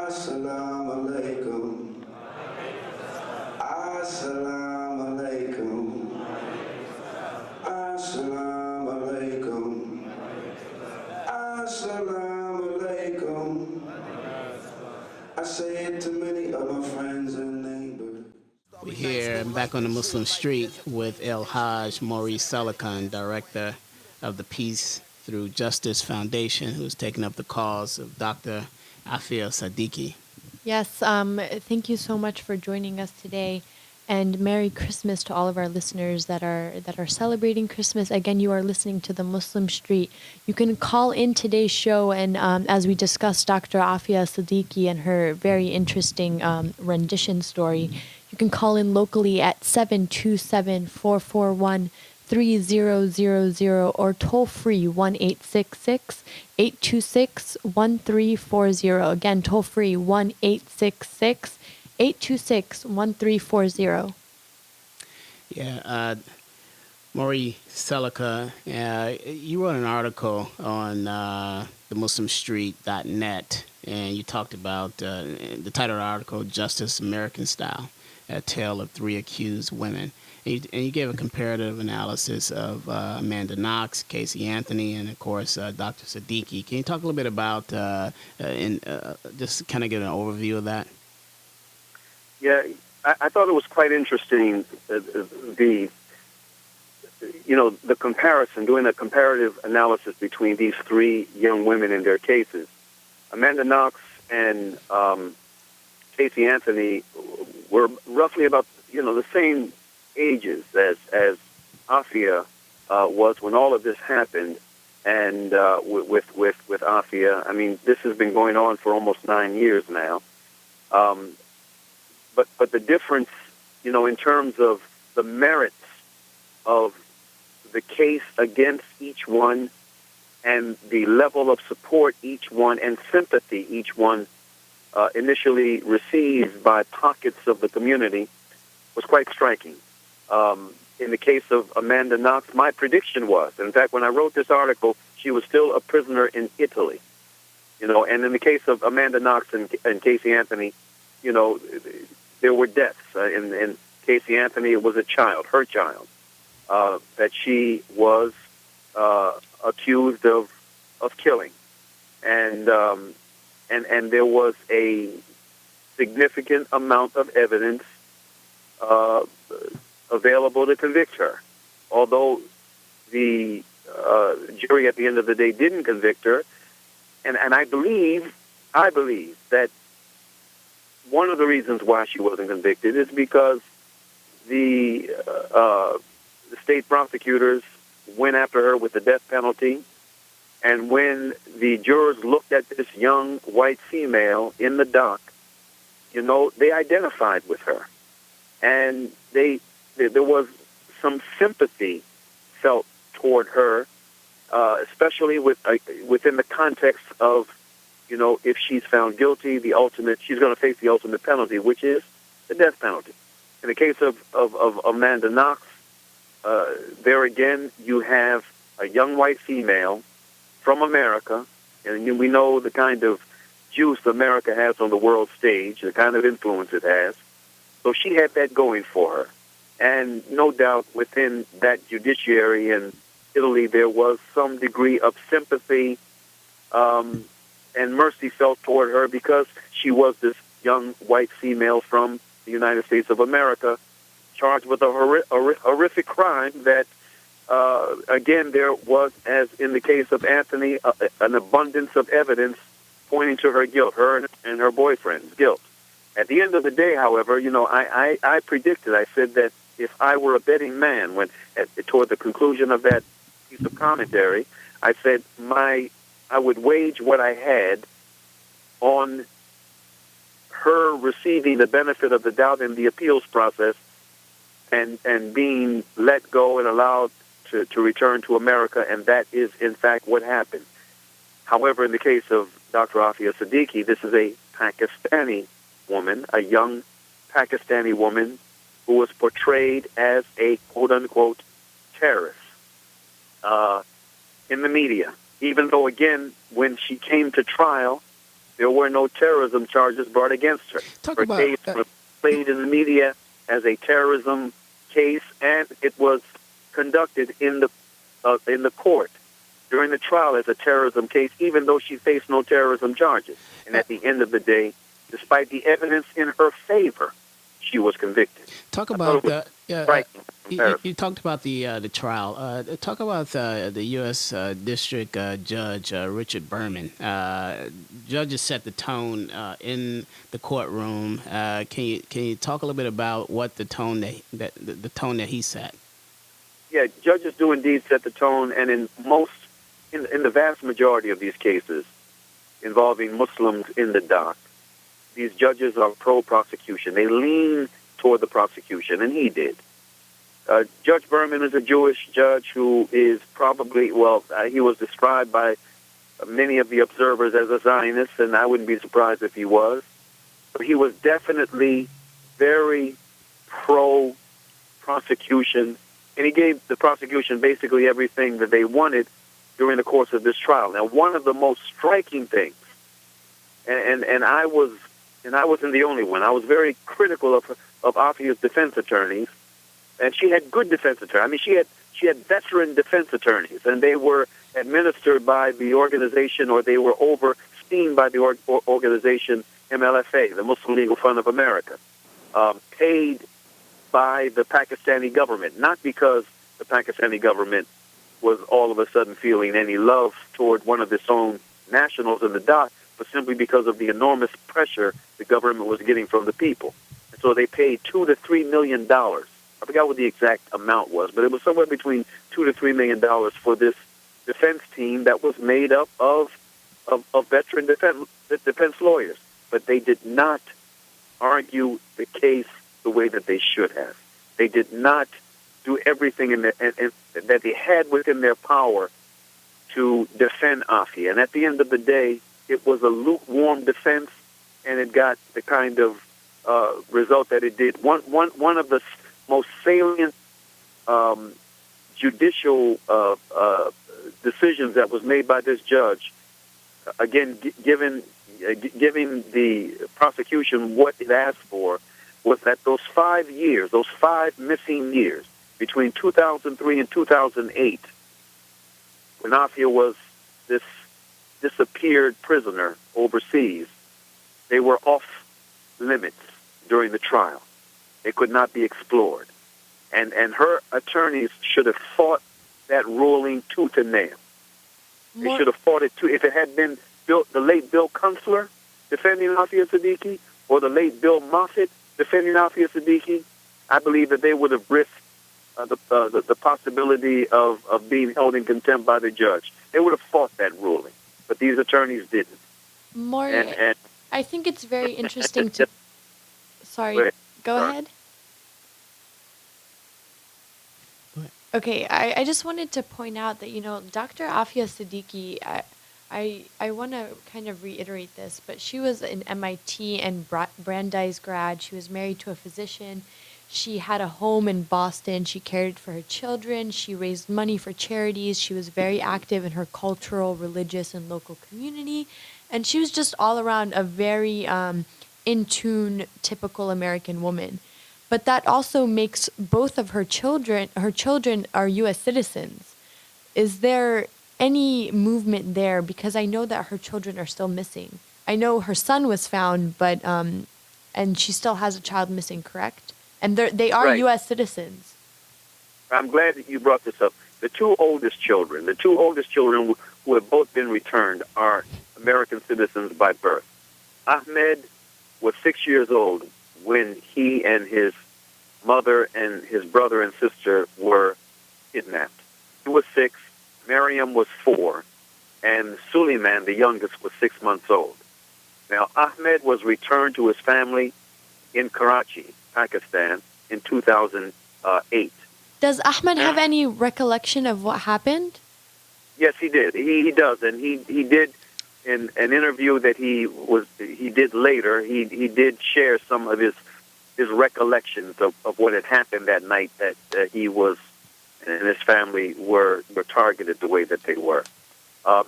Assalamu alaikum. Assalamu alaikum. Assalamu alaikum. Assalamu alaikum. I say it to many of my friends and neighbors. We're here and back on the Muslim Street with El Hajj Mauri Salakhan, director of the Peace Through Justice Foundation, who's taken up the cause of Dr. Afia Siddiqui. Yes, thank you so much for joining us today, and Merry Christmas to all of our listeners that are celebrating Christmas. Again, you are listening to the Muslim Street. You can call in today's show, and as we discussed Dr. Afia Siddiqui and her very interesting rendition story, you can call in locally at 727-441-3000 or toll free 1-866-826-1340. Again, toll free 1-866-826-1340. Yeah, Mauri Salakhan, you wrote an article on the MuslimStreet.net, and you talked about the title of the article, Justice American Style, a tale of three accused women. And you gave a comparative analysis of Amanda Knox, Casey Anthony, and, of course, Dr. Siddiqui. Can you talk a little bit about, just kind of give an overview of that? Yeah, I thought it was quite interesting, the comparison, doing a comparative analysis between these three young women and their cases. Amanda Knox and Casey Anthony were roughly about, the same ages as Afia was when all of this happened. And with Afia, I mean, this has been going on for almost 9 years now. But the difference, in terms of the merits of the case against each one and the level of support each one and sympathy each one initially received by pockets of the community was quite striking. In the case of Amanda Knox, my prediction was, in fact, when I wrote this article, she was still a prisoner in Italy. And in the case of Amanda Knox and Casey Anthony, there were deaths. In Casey Anthony, it was a child, her child, that she was accused of killing, and there was a significant amount of evidence available to convict her. Although the jury at the end of the day didn't convict her, and I believe that one of the reasons why she wasn't convicted is because the state prosecutors went after her with the death penalty, and when the jurors looked at this young white female in the dock, they identified with her, and there was some sympathy felt toward her, especially within the context of, if she's found guilty, she's going to face the ultimate penalty, which is the death penalty. In the case of Amanda Knox, there again, you have a young white female from America, and we know the kind of juice America has on the world stage, the kind of influence it has. So she had that going for her. And no doubt within that judiciary in Italy, there was some degree of sympathy and mercy felt toward her because she was this young white female from the United States of America, charged with a horrific crime that, again, there was, as in the case of Anthony, an abundance of evidence pointing to her guilt, her and her boyfriend's guilt. At the end of the day, however, I predicted, I said that if I were a betting man toward the conclusion of that piece of commentary, I said I would wage what I had on her receiving the benefit of the doubt in the appeals process and being let go and allowed to return to America, and that is, in fact, what happened. However, in the case of Dr. Afia Siddiqui, this is a Pakistani woman, a young Pakistani woman who was portrayed as a quote-unquote terrorist in the media. Even though, again, when she came to trial, there were no terrorism charges brought against her. Talk Her about case was played in the media as a terrorism case, and it was conducted in the court during the trial as a terrorism case, even though she faced no terrorism charges. And at the end of the day, despite the evidence in her favor, she was convicted. talk about the Striking you comparison. talked about the trial. Talk about the U.S. District Judge Richard Berman. Judges set the tone in the courtroom. Can you talk a little bit about what the tone the tone that he set? Yeah, judges do indeed set the tone, and in the vast majority of these cases involving Muslims in the dock, these judges are pro-prosecution. They lean toward the prosecution, and he did. Judge Berman is a Jewish judge who is probably, he was described by many of the observers as a Zionist, and I wouldn't be surprised if he was. But he was definitely very pro-prosecution, and he gave the prosecution basically everything that they wanted during the course of this trial. Now, one of the most striking things, and I wasn't the only one. I was very critical of Afia's defense attorneys, and she had good defense attorneys. I mean, she had veteran defense attorneys, and they were administered by the organization, or they were overseen by the organization MLFA, the Muslim Legal Fund of America, paid by the Pakistani government, not because the Pakistani government was all of a sudden feeling any love toward one of its own nationals in the dock, but simply because of the enormous pressure the government was getting from the people. And so they paid $2 to $3 million. I forgot what the exact amount was, but it was somewhere between $2 to $3 million for this defense team that was made up of veteran defense lawyers. But they did not argue the case the way that they should have. They did not do everything that they had within their power to defend Afia. And at the end of the day, it was a lukewarm defense, and it got the kind of result that it did. One of the most salient judicial decisions that was made by this judge, again, giving the prosecution what it asked for, was that those 5 missing years, between 2003 and 2008, when Afia was this disappeared prisoner overseas, they were off limits during the trial. They could not be explored. And her attorneys should have fought that ruling tooth and nail. They should have fought it too. If it had been the late Bill Kunstler defending Afia Siddiqui, or the late Bill Moffitt defending Afia Siddiqui, I believe that they would have risked the possibility of being held in contempt by the judge. They would have fought that ruling. But these attorneys didn't. Mauri, And I think it's very interesting to... Sorry, go ahead. Okay, I just wanted to point out that, Dr. Afia Siddiqui, I want to kind of reiterate this, but she was an MIT and Brandeis grad. She was married to a physician. She had a home in Boston. She cared for her children. She raised money for charities. She was very active in her cultural, religious, and local community. And she was just all around a very in tune, typical American woman. But that also makes both of her children are U.S. citizens. Is there any movement there? Because I know that her children are still missing. I know her son was found, but and she still has a child missing, correct? And they are Right. U.S. citizens. I'm glad that you brought this up. The two oldest children who have both been returned, are American citizens by birth. Ahmed was 6 years old when he and his mother and his brother and sister were kidnapped. He was 6, Miriam was 4, and Suleiman, the youngest, was 6 months old. Now, Ahmed was returned to his family in Karachi, Pakistan, in 2008. Does Ahmed have any recollection of what happened? Yes, he did. He does, and he did in an interview that he did later. He did share some of his recollections of what had happened that night, that he was and his family were targeted the way that they were.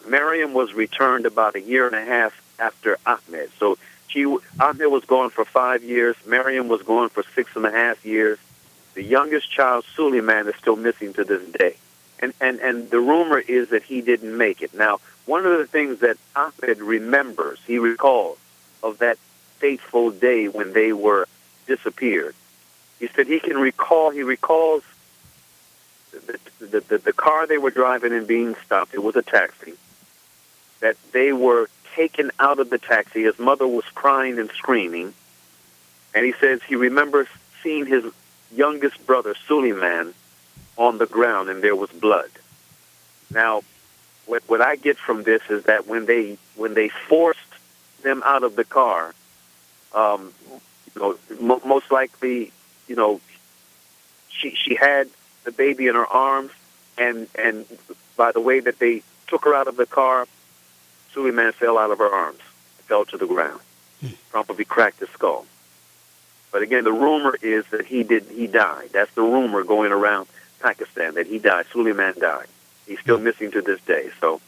Miriam was returned about a year and a half after Ahmed. So Ahmed was gone for 5 years. Miriam was gone for 6.5 years. The youngest child, Suleiman, is still missing to this day. And the rumor is that he didn't make it. Now, one of the things that Ahmed remembers, he recalls, of that fateful day when they were disappeared. He said he recalls the car they were driving and being stopped. It was a taxi. That they were taken out of the taxi. His mother was crying and screaming. And he says he remembers seeing his youngest brother, Suleiman, on the ground, and there was blood. Now, what I get from this is that when they forced them out of the car, most likely, she had the baby in her arms, and by the way that they took her out of the car, Suleiman fell out of her arms, fell to the ground, probably cracked his skull. But again, the rumor is that he died. That's the rumor going around Pakistan, that he died. Suleiman died. He's still missing to this day. So